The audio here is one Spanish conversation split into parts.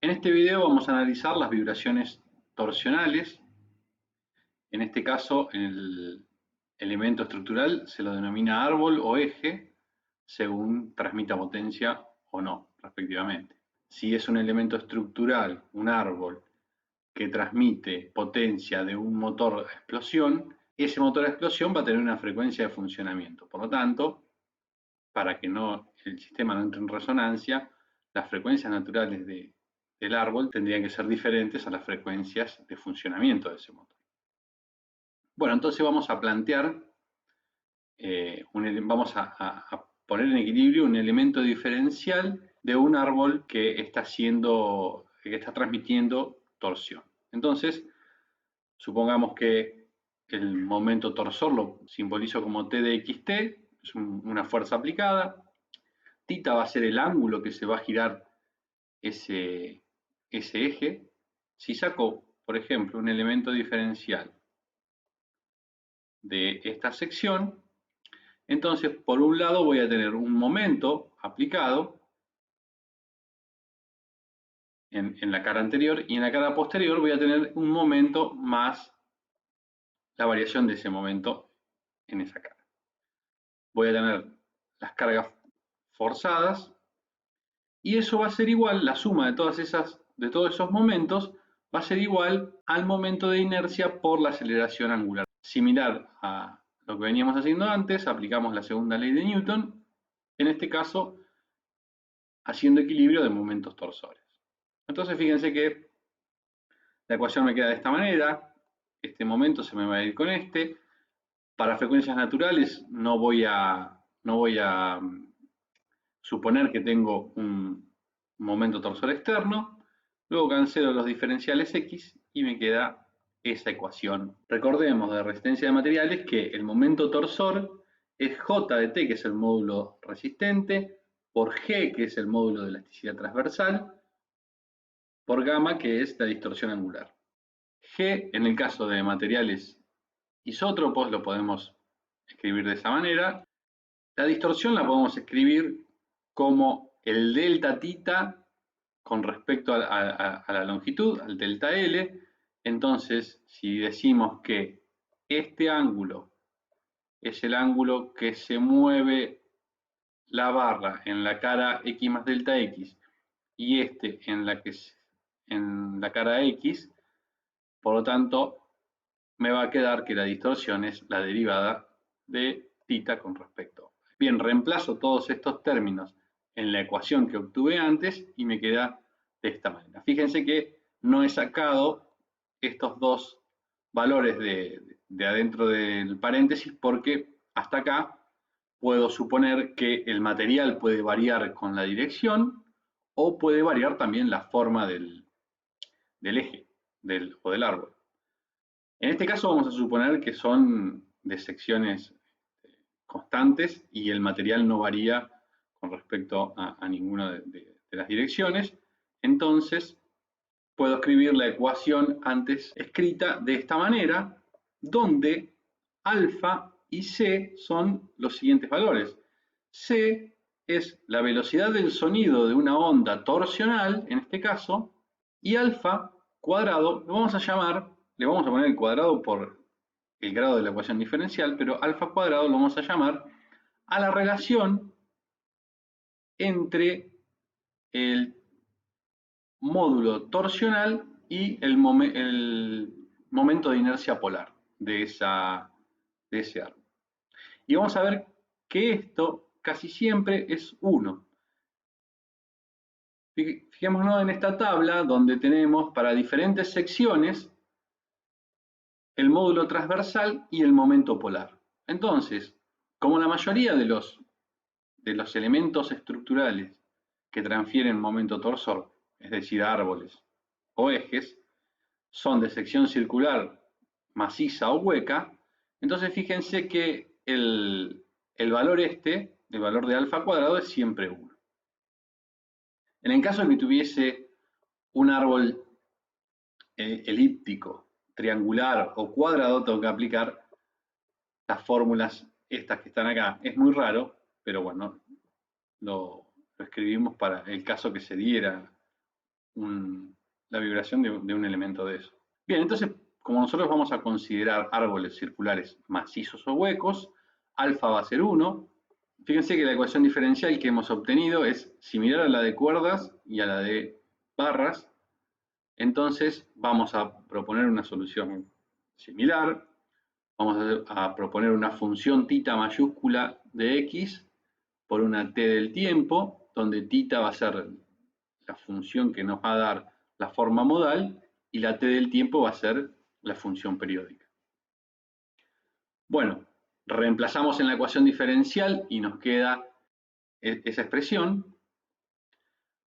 En este video vamos a analizar las vibraciones torsionales. En este caso, el elemento estructural se lo denomina árbol o eje, según transmita potencia o no, respectivamente. Si es un elemento estructural, un árbol, que transmite potencia de un motor a explosión, ese motor a explosión va a tener una frecuencia de funcionamiento. Por lo tanto, para que el sistema no entre en resonancia, las frecuencias naturales del árbol tendrían que ser diferentes a las frecuencias de funcionamiento de ese motor. Bueno, entonces vamos a plantear, vamos a poner en equilibrio un elemento diferencial de un árbol que está transmitiendo torsión. Entonces, supongamos que el momento torsor lo simbolizo como T de xt, es una fuerza aplicada. Tita va a ser el ángulo que se va a girar ese eje. Si saco, por ejemplo, un elemento diferencial de esta sección, entonces por un lado voy a tener un momento aplicado en la cara anterior y en la cara posterior voy a tener un momento más la variación de ese momento en esa cara. Voy a tener las cargas forzadas y eso va a ser igual, la suma de todos esos momentos va a ser igual al momento de inercia por la aceleración angular. Similar a lo que veníamos haciendo antes, aplicamos la segunda ley de Newton, en este caso haciendo equilibrio de momentos torsores. Entonces fíjense que la ecuación me queda de esta manera, este momento se me va a ir con este. Para frecuencias naturales no voy a suponer que tengo un momento torsor externo, luego cancelo los diferenciales x y me queda esa ecuación. Recordemos de resistencia de materiales que el momento torsor es J de T, que es el módulo resistente, por G, que es el módulo de elasticidad transversal, por gamma, que es la distorsión angular. G, en el caso de materiales isótropos, lo podemos escribir de esa manera. La distorsión la podemos escribir como el delta tita con respecto a la longitud, al delta L. Entonces, si decimos que este ángulo es el ángulo que se mueve la barra en la cara x más delta x y este en la cara x, por lo tanto, me va a quedar que la distorsión es la derivada de tita con respecto. Bien, reemplazo todos estos términos en la ecuación que obtuve antes y me queda de esta manera. Fíjense que no he sacado estos dos valores de adentro del paréntesis porque hasta acá puedo suponer que el material puede variar con la dirección o puede variar también la forma del eje o del árbol. En este caso vamos a suponer que son de secciones constantes y el material no varía con respecto a ninguna de las direcciones. Entonces puedo escribir la ecuación antes escrita de esta manera, donde alfa y c son los siguientes valores. C es la velocidad del sonido de una onda torsional, en este caso, y alfa cuadrado lo vamos a llamar, le vamos a poner el cuadrado por el grado de la ecuación diferencial, pero alfa cuadrado lo vamos a llamar a la relación entre el módulo torsional y el momento de inercia polar de ese árbol. Y vamos a ver que esto casi siempre es 1. Fijémonos en esta tabla donde tenemos para diferentes secciones el módulo transversal y el momento polar. Entonces, como la mayoría de los elementos estructurales que transfieren momento torsor, es decir, árboles o ejes, son de sección circular, maciza o hueca, entonces fíjense que el valor el valor de alfa cuadrado es siempre 1. En el caso de que tuviese un árbol elíptico, triangular o cuadrado, tengo que aplicar las fórmulas estas que están acá. Es muy raro, pero bueno, lo escribimos para el caso que se diera la vibración de un elemento de eso. Bien, entonces, como nosotros vamos a considerar árboles circulares macizos o huecos, alfa va a ser 1. Fíjense que la ecuación diferencial que hemos obtenido es similar a la de cuerdas y a la de barras. Entonces vamos a proponer una solución similar. Vamos a proponer una función θ mayúscula de x por una t del tiempo, donde θ va a ser la función que nos va a dar la forma modal y la t del tiempo va a ser la función periódica. Bueno, reemplazamos en la ecuación diferencial y nos queda esa expresión.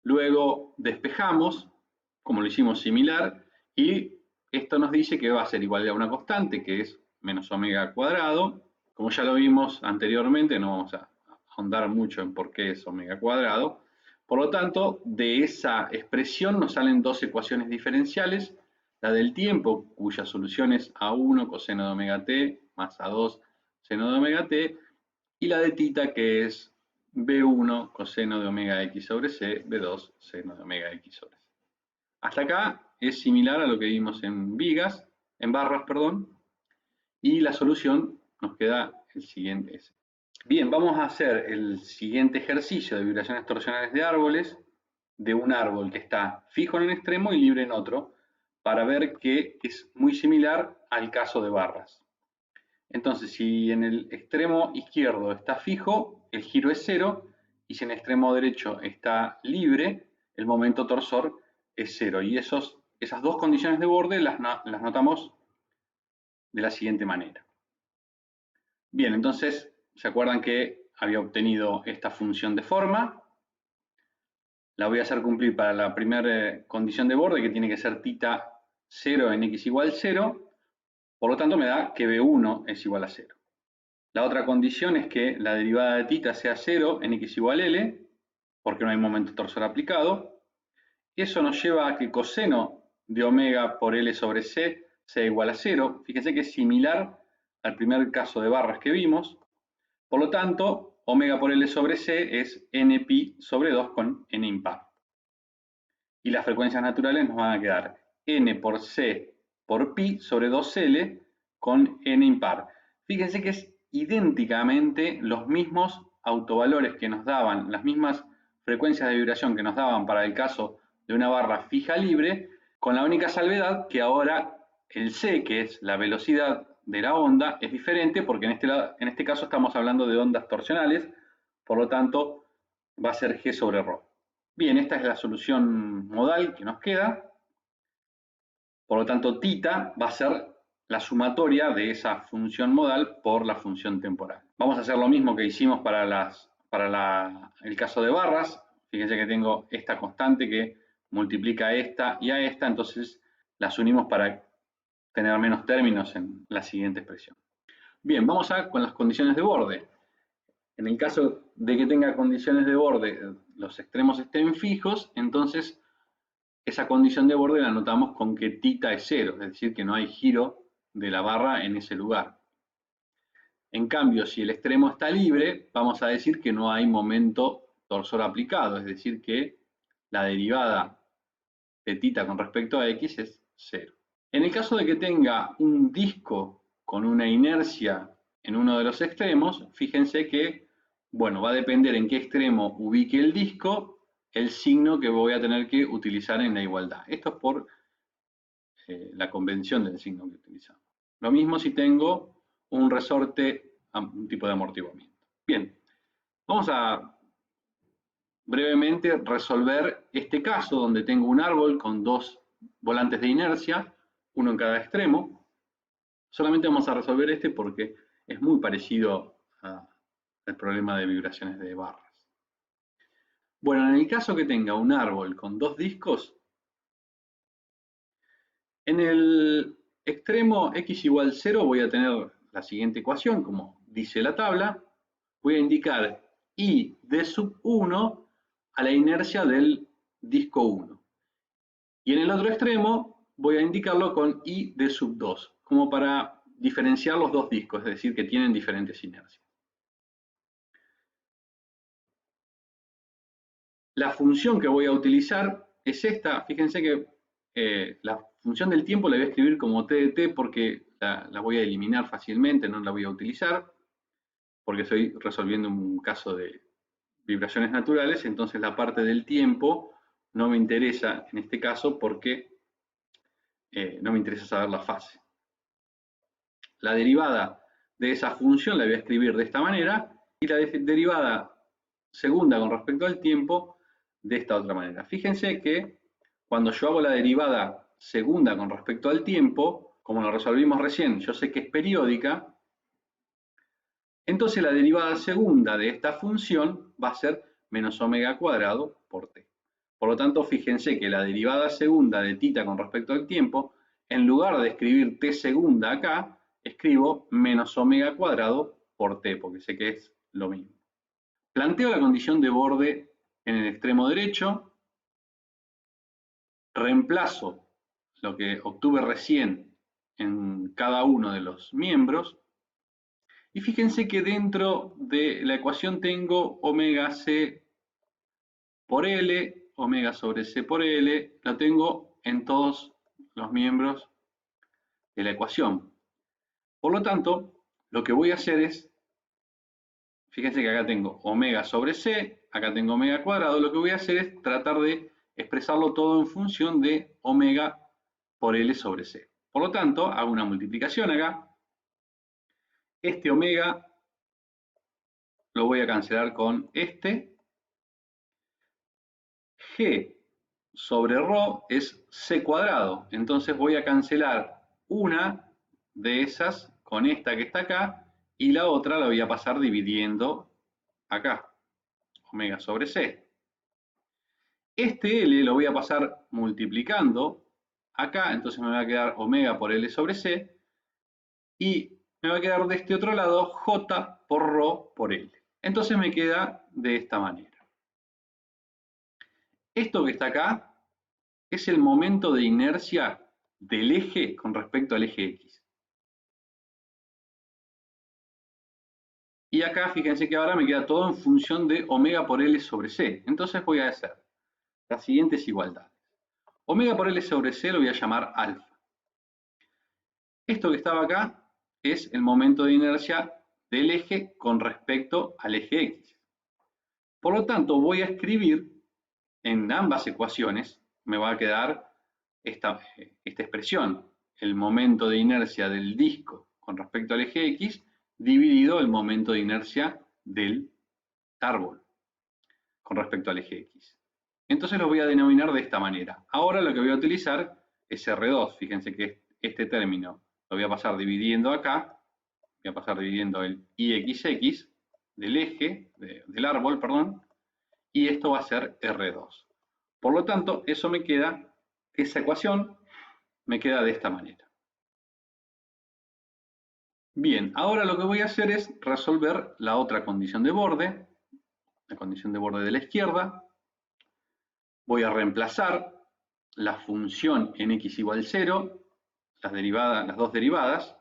Luego despejamos, como lo hicimos similar, y esto nos dice que va a ser igual a una constante, que es menos omega cuadrado. Como ya lo vimos anteriormente, no vamos a ahondar mucho en por qué es omega cuadrado. Por lo tanto, de esa expresión nos salen dos ecuaciones diferenciales, la del tiempo, cuya solución es A1 coseno de omega t más A2 seno de omega t, y la de θ, que es B1 coseno de omega x sobre c, B2 seno de omega x sobre c. Hasta acá es similar a lo que vimos en barras, y la solución nos queda el siguiente. Bien, vamos a hacer el siguiente ejercicio de vibraciones torsionales de árboles, de un árbol que está fijo en un extremo y libre en otro, para ver que es muy similar al caso de barras. Entonces, si en el extremo izquierdo está fijo, el giro es 0, y si en el extremo derecho está libre, el momento torsor es 0. Y esas dos condiciones de borde las notamos de la siguiente manera. Bien, entonces, ¿se acuerdan que había obtenido esta función de forma? La voy a hacer cumplir para la primera condición de borde, que tiene que ser θ 0 en x igual 0. Por lo tanto, me da que B1 es igual a 0. La otra condición es que la derivada de θ sea 0 en x igual L, porque no hay momento torsor aplicado. Eso nos lleva a que coseno de omega por L sobre C sea igual a 0. Fíjense que es similar al primer caso de barras que vimos. Por lo tanto, omega por L sobre C es npi sobre 2 con n impar. Y las frecuencias naturales nos van a quedar n por C por pi sobre 2L con n impar. Fíjense que es idénticamente los mismos autovalores que nos daban, las mismas frecuencias de vibración que nos daban para el caso de una barra fija libre, con la única salvedad que ahora el c, que es la velocidad de la onda, es diferente porque en este caso estamos hablando de ondas torsionales, por lo tanto va a ser g sobre ρ. Bien, esta es la solución modal que nos queda. Por lo tanto, θ va a ser la sumatoria de esa función modal por la función temporal. Vamos a hacer lo mismo que hicimos para el caso de barras. Fíjense que tengo esta constante que multiplica a esta y a esta, entonces las unimos para tener menos términos en la siguiente expresión. Bien, vamos con las condiciones de borde. En el caso de que tenga condiciones de borde, los extremos estén fijos, entonces esa condición de borde la anotamos con que θ es 0, es decir, que no hay giro de la barra en ese lugar. En cambio, si el extremo está libre, vamos a decir que no hay momento torsor aplicado, es decir, que la derivada de θ con respecto a x es 0. En el caso de que tenga un disco con una inercia en uno de los extremos, fíjense que, bueno, va a depender en qué extremo ubique el disco, el signo que voy a tener que utilizar en la igualdad. Esto es por la convención del signo que utilizamos. Lo mismo si tengo un resorte, un tipo de amortiguamiento. Bien, vamos a brevemente resolver este caso donde tengo un árbol con dos volantes de inercia, uno en cada extremo. Solamente vamos a resolver este porque es muy parecido al problema de vibraciones de barras. Bueno, en el caso que tenga un árbol con dos discos, en el extremo x igual 0 voy a tener la siguiente ecuación, como dice la tabla. Voy a indicar I de sub 1 a la inercia del disco 1. Y en el otro extremo voy a indicarlo con I de sub 2, como para diferenciar los dos discos, es decir, que tienen diferentes inercias. La función que voy a utilizar es esta. Fíjense que la función del tiempo la voy a escribir como t de t porque la voy a eliminar fácilmente, no la voy a utilizar, porque estoy resolviendo un caso de vibraciones naturales, entonces la parte del tiempo no me interesa en este caso porque no me interesa saber la fase. La derivada de esa función la voy a escribir de esta manera y la derivada segunda con respecto al tiempo de esta otra manera. Fíjense que cuando yo hago la derivada segunda con respecto al tiempo, como lo resolvimos recién, yo sé que es periódica, entonces la derivada segunda de esta función va a ser menos omega cuadrado por t. Por lo tanto, fíjense que la derivada segunda de θ con respecto al tiempo, en lugar de escribir t segunda acá, escribo menos omega cuadrado por t, porque sé que es lo mismo. Planteo la condición de borde en el extremo derecho, reemplazo lo que obtuve recién en cada uno de los miembros, y fíjense que dentro de la ecuación tengo omega c por L, omega sobre c por L, lo tengo en todos los miembros de la ecuación. Por lo tanto, lo que voy a hacer es, fíjense que acá tengo omega sobre c, acá tengo omega cuadrado, lo que voy a hacer es tratar de expresarlo todo en función de omega por L sobre c. Por lo tanto, hago una multiplicación acá. Este omega lo voy a cancelar con este. G sobre ρ es c cuadrado, entonces voy a cancelar una de esas con esta que está acá y la otra la voy a pasar dividiendo acá, omega sobre c. Este L lo voy a pasar multiplicando acá, entonces me va a quedar omega por L sobre c y me va a quedar de este otro lado J por ρ por L. Entonces me queda de esta manera. Esto que está acá es el momento de inercia del eje con respecto al eje X. Y acá fíjense que ahora me queda todo en función de omega por L sobre C. Entonces voy a hacer las siguientes igualdades. Omega por L sobre C lo voy a llamar alfa. Esto que estaba acá es el momento de inercia del eje con respecto al eje X. Por lo tanto, voy a escribir en ambas ecuaciones, me va a quedar esta expresión, el momento de inercia del disco con respecto al eje X, dividido el momento de inercia del árbol con respecto al eje X. Entonces los voy a denominar de esta manera. Ahora lo que voy a utilizar es R2. Fíjense que este término lo voy a pasar dividiendo acá, voy a pasar dividiendo el IXX del eje, del árbol, perdón, y esto va a ser R2. Por lo tanto, eso me queda, esa ecuación me queda de esta manera. Bien, ahora lo que voy a hacer es resolver la otra condición de borde, la condición de borde de la izquierda. Voy a reemplazar la función en x igual 0, las dos derivadas,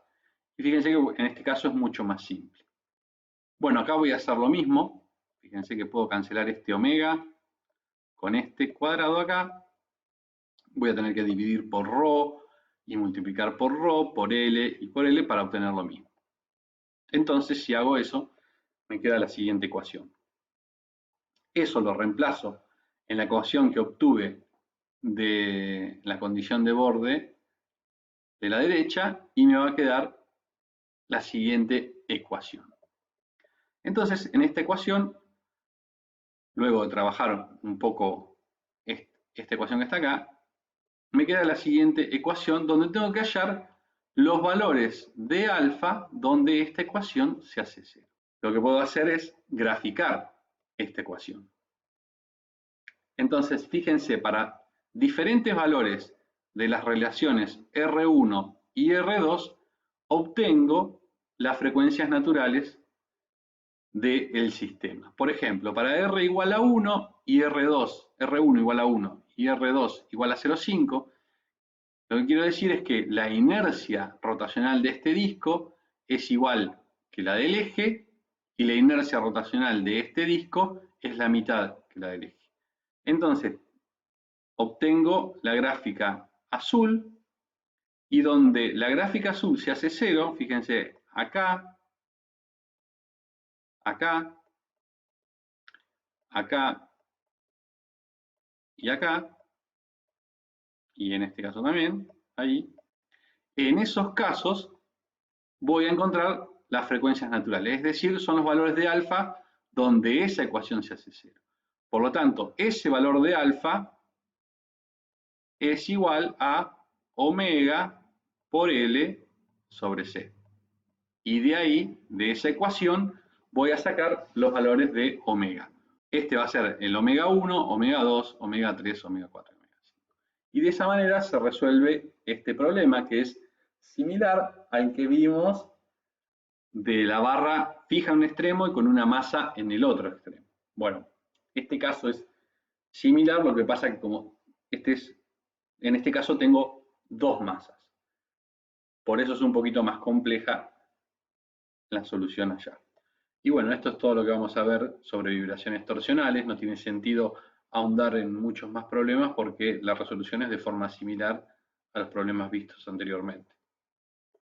y fíjense que en este caso es mucho más simple. Bueno, acá voy a hacer lo mismo. Fíjense que puedo cancelar este omega con este cuadrado acá. Voy a tener que dividir por ρ y multiplicar por ρ, por L y por L para obtener lo mismo. Entonces, si hago eso, me queda la siguiente ecuación. Eso lo reemplazo en la ecuación que obtuve de la condición de borde de la derecha y me va a quedar la siguiente ecuación. Entonces, en esta ecuación, luego de trabajar un poco esta ecuación que está acá, me queda la siguiente ecuación donde tengo que hallar los valores de alfa donde esta ecuación se hace cero. Lo que puedo hacer es graficar esta ecuación. Entonces, fíjense, para diferentes valores de las relaciones R1 y R2, obtengo las frecuencias naturales del sistema. Por ejemplo, para R igual a 1 y R2, R1 igual a 1 y R2 igual a 0,5, lo que quiero decir es que la inercia rotacional de este disco es igual que la del eje y la inercia rotacional de este disco es la mitad que la del eje. Entonces, obtengo la gráfica azul, y donde la gráfica azul se hace 0, fíjense, acá, acá, acá y acá, y en este caso también, ahí, en esos casos voy a encontrar las frecuencias naturales, es decir, son los valores de alfa donde esa ecuación se hace 0. Por lo tanto, ese valor de alfa es igual a omega por L sobre C. Y de ahí, de esa ecuación, voy a sacar los valores de omega. Este va a ser el omega 1, omega 2, omega 3, omega 4, omega 5. Y de esa manera se resuelve este problema, que es similar al que vimos de la barra fija en un extremo y con una masa en el otro extremo. Bueno, este caso es similar, lo que pasa que como en este caso tengo dos masas. Por eso es un poquito más compleja la solución allá. Y bueno, esto es todo lo que vamos a ver sobre vibraciones torsionales. No tiene sentido ahondar en muchos más problemas porque la resolución es de forma similar a los problemas vistos anteriormente.